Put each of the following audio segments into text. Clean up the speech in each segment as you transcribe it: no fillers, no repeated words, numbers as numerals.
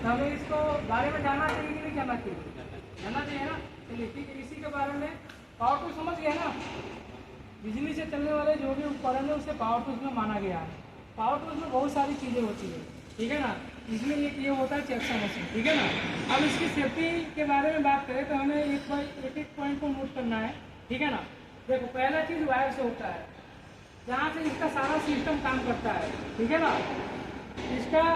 तो हमें इसको बारे में जानना चाहिए कि नहीं जानना चाहिए? जानना चाहिए ना। चलिए ठीक है, इसी के बारे में पावर टूल समझ गए ना। बिजली से चलने वाले जो भी उपकरण है उसे पावर टूल्स में माना गया है। पावर टूल्स में बहुत सारी चीज़ें होती है, ठीक है ना। इसमें एक ये होता है चेक्सा मशीन, ठीक है ना। अब इसकी सेफ्टी के बारे में बात करें तो हमें एक पॉइंट को नोट करना है, ठीक है ना। देखो, पहला चीज़ वायर से होता है, जहाँ से इसका सारा सिस्टम काम करता है, ठीक है ना। इसका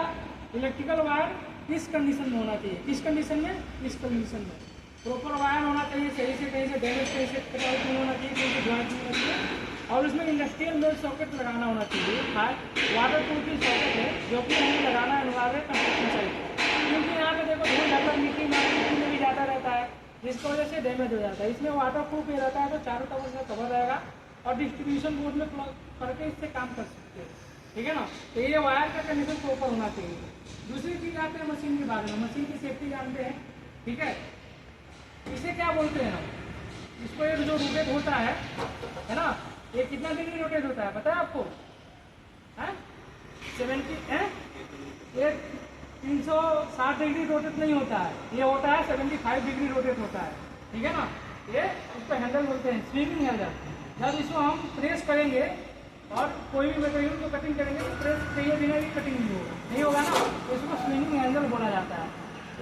इलेक्ट्रिकल वायर किस कंडीशन में होना चाहिए? किस कंडीशन में? इस कंडीशन में प्रॉपर वायर होना चाहिए, सही से कहीं से डैमेज कहीं से कटाई नहीं होना चाहिए, कहीं से ज्वाइंट नहीं होना चाहिए। और उसमें इंडस्ट्रियल मेड सॉकेट लगाना होना चाहिए। वाटर प्रूफ की सॉकेट है जो कि हमें लगाना अनिवार्य है कंस्ट्रक्शन साइट, क्योंकि यहाँ पे देखो धूल जाता है, मिट्टी में भी जाता रहता है, जिसकी वजह से डैमेज हो जाता है। इसमें वाटर प्रूफ ये रहता है तो चारों तरफ से कवर रहेगा और डिस्ट्रीब्यूशन बोर्ड में प्लग करके इससे काम कर सकते हैं, ठीक है ना। तो ये वायर का कंडीशन प्रॉपर होना चाहिए। दूसरी चीज़ आते हैं मशीन के बारे में। मशीन की सेफ्टी जानते हैं, ठीक है। इसे क्या बोलते हैं हम? इसको एक जो रोटेट होता है ना, ये कितना डिग्री रोटेट होता है पता है आपको? है 70 है, ये 360 डिग्री रोटेट नहीं होता है, ये होता है 75 डिग्री रोटेट होता है, ठीक है ना। ये इसको हैंडल बोलते हैं, स्विंगिंग हैंडल। जब इसको हम प्रेस करेंगे और कोई भी मटेरियल को कटिंग करेंगे तो प्रेस चाहिए बिना भी कटिंग नहीं होगा ना, इसको स्विंगिंग हैंडल बोला जाता है।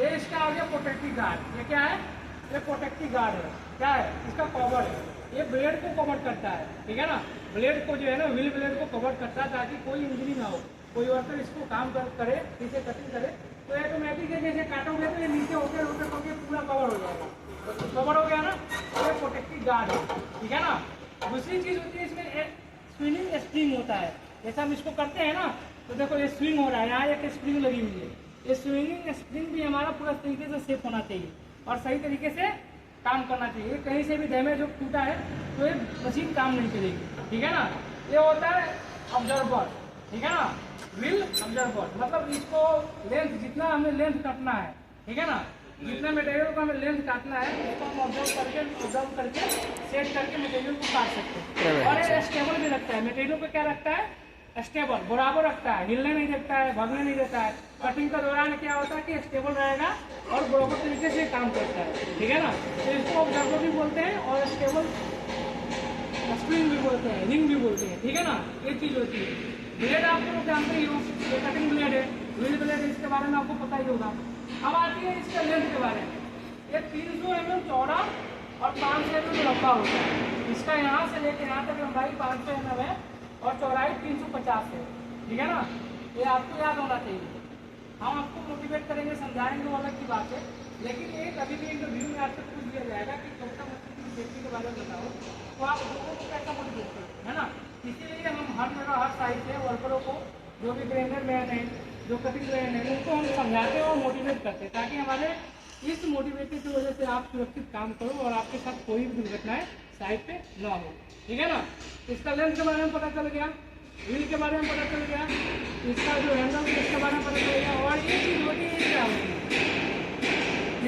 ये इसका आगे प्रोटेक्टिव गार्ड, ये क्या है? ये प्रोटेक्टिव गार्ड है। क्या है? इसका कवर है, ये ब्लेड को कवर करता है, ठीक है ना। ब्लेड को जो है ना, व्हील ब्लेड को कवर करता है ताकि कोई इंजरी ना हो। कोई वर्कर इसको काम करे, इसे कटिंग करे तो ऑटोमेटिक है, जैसे काटोगे तो ये नीचे होकर रोटेट होकर पूरा कवर हो जाएगा। तो कवर हो गया ना, ये प्रोटेक्टिव गार्ड है, ठीक है ना। दूसरी चीज़ होती है इसमें स्विंगिंग स्प्रिंग होता है। जैसे हम इसको करते हैं ना, तो देखो ये स्विंग हो रहा है, यहाँ एक स्प्रिंग लगी हुई है। ये स्विंगिंग स्प्रिंग भी हमारा पूरा तरीके से सेफ होना चाहिए और सही तरीके से काम करना चाहिए। कहीं से भी डैमेज हो, टूटा है तो ये मशीन काम नहीं करेगी, ठीक है ना। ये होता है ऑब्जर्वर, ठीक है ना। व्हील ऑब्जर्वर मतलब इसको लेंथ, जितना हमें लेंथ काटना है, ठीक है ना, जितना मटेरियल को हमें लेंथ काटना है उसको हम ऑब्जर्व करके सेट करके मटेरियल को काट सकते हैं। और ये स्टेबल भी रखता है, मटेरियल को क्या रखता है? स्टेबल, बराबर रखता है, हिलने नहीं देता है, भागने नहीं देता है। कटिंग का दौरान क्या होता है कि स्टेबल रहेगा और बराबर तरीके से काम करता है, ठीक है ना। तो इसको ऑब्जर्वर भी बोलते हैं और स्टेबल स्प्रिंग भी बोलते हैं, रिंग भी बोलते हैं, ठीक है ना। ये चीज़ होती है। ब्लेड आप लोग जानते ही हो, ये कटिंग ब्लेड है, व्हील ब्लेड है, इसके बारे में आपको पता ही होगा। अब आती है इसके लेंथ के बारे में। ये 300 mm चौड़ा और 500 mm लंबा होता है। इसका यहाँ से लेकर यहाँ तक लंबाई 500 mm है और चौड़ाई 350 है, ठीक है ना। ये आपको याद होना चाहिए। हम आपको मोटिवेट करेंगे, समझाएंगे, वो अलग की बात है, लेकिन एक अभी भी इंटरव्यू में आपसे पूछ दिया जाएगा कि कौन मशीन की सेफ्टी के बारे में बताओ, तो आप लोगों को कैसा मोटिवेट करते हैं ना। इसीलिए हम हर जगह हर साइड से वर्करों को, जो भी ग्राइंडर मैन है, जो कटिंग मैन है, उनको हम समझाते हैं और मोटिवेट करते हैं ताकि हमारे इस मोटिवेशन की वजह से आप सुरक्षित काम करो और आपके साथ कोई भी दुर्घटनाएं साइड पे ना हो, ठीक है ना। इसका लेंथ के बारे में पता चल गया, व्हील के बारे में पता चल गया, इसका जो हैंडल है इसके बारे में पता चल गया। और ये चीज़ होती है क्या होती है,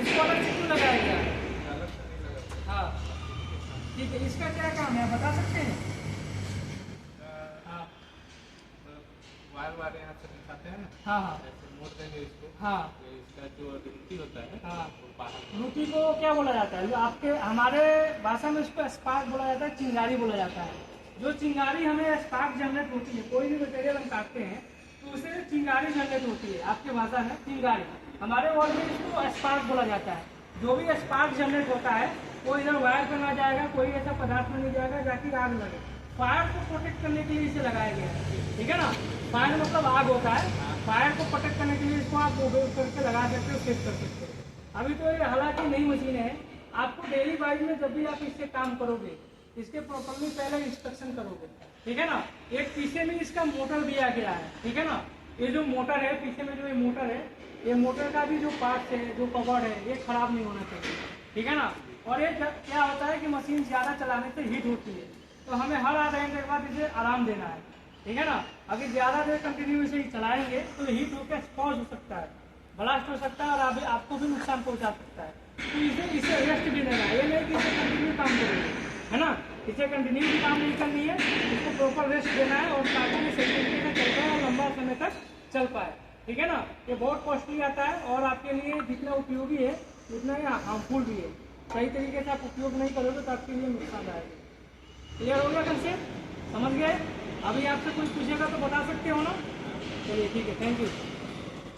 इसको अलग से क्यों लगाया गया? हाँ ठीक है, इसका क्या काम है बता सकते हैं? हाँ वायर यहाँ से दिखाते हैं ना, हाँ हाँ मोड़ देंगे इसको। हाँ, तो इसका जो रुटी होता है हाँ, वो बाहर। रोटी को क्या बोला जाता है? जो आपके हमारे भाषा में इसको स्पार्क बोला जाता है, चिंगारी बोला जाता है। जो चिंगारी हमें स्पार्क जनरेट होती है, कोई भी मटेरियल हम काटते हैं तो उसे चिंगारी जनरेट होती है। आपके भाषा में चिंगारी, हमारे वर्ड में इसको स्पार्क बोला जाता है। जो भी स्पार्क जनरेट होता है वो इधर वायर पर ना जाएगा, कोई ऐसा पदार्थ में नहीं जाएगा जाकि आग लगे। फायर को प्रोटेक्ट करने के लिए इसे लगाया गया है, ठीक है ना। फायर मतलब आग होता है, फायर को प्रोटेक्ट करने के लिए इसको आप उपयोग करके लगा सकते हो, सेट कर सकते हो। अभी तो ये हालांकि नई मशीन है, आपको डेली वाइज में जब भी आप इससे काम करोगे इसके प्रॉपरली पहले इंस्पेक्शन करोगे, ठीक है ना। एक पीछे में इसका मोटर दिया गया है, ठीक है ना। ये जो मोटर है पीछे में, जो ये मोटर है, ये मोटर का भी जो पार्ट है, जो कवर है, ये खराब नहीं होना चाहिए, ठीक है ना। और ये क्या होता है कि मशीन ज़्यादा चलाने से हीट होती है, तो हमें हर आधे घंटे के बाद इसे आराम देना है, ठीक है ना। अगर ज़्यादा देर कंटिन्यू इसे चलाएंगे तो हीट होकर स्पॉज हो सकता है, ब्लास्ट हो सकता है और आपको भी नुकसान पहुंचा सकता है। तो इसे रेस्ट भी देना है, ये नहीं कि इसे कंटिन्यू काम करेंगे, है ना। इसे कंटिन्यू भी काम नहीं करनी है, इसको प्रॉपर रेस्ट देना है और ताकि ये सही तरीके से चल पाए और लंबा समय तक चल पाए। ठीक है ना। ये बहुत कॉस्टली आता है और आपके लिए जितना उपयोगी है उतना ही हार्मफुल भी है। सही तरीके से आप उपयोग नहीं करोगे तो आपके लिए नुकसानदायक है। क्लियर हो गया कंसेप्ट, समझ गए? अभी आपसे कोई पूछेगा तो बता सकते हो ना। चलिए ठीक है, थैंक यू।